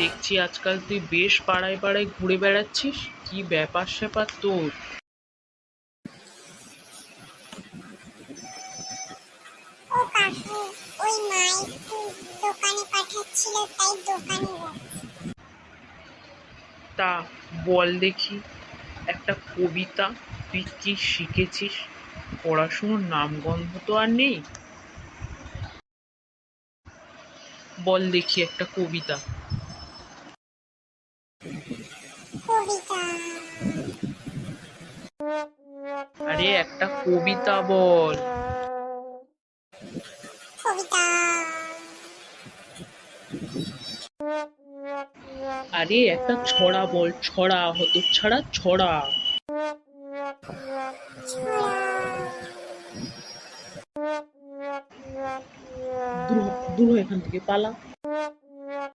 দেখছি আজকাল তুই বেশ পাড়ায় পাড়ায় ঘুরে বেড়াচ্ছিস, কি ব্যাপার স্যাপার তোর? ও কাকু, ওই মা একটু দোকানে পাঠাচ্ছিল তাই দোকানে যাচ্ছি। তা বল দেখি, একটা কবিতা তুই কি শিখেছিস? পড়াশুনোর নামগন্ধ তো আর নেই। বল দেখি একটা কবিতা। কবিতা? আরে একটা কবিতা বল। কবিতা? আরে একটা ছড়া বল, ছড়া, হতচ্ছাড়া ছড়া। ছড়া? দূর হ, দূর হ এখান থেকে, পালা।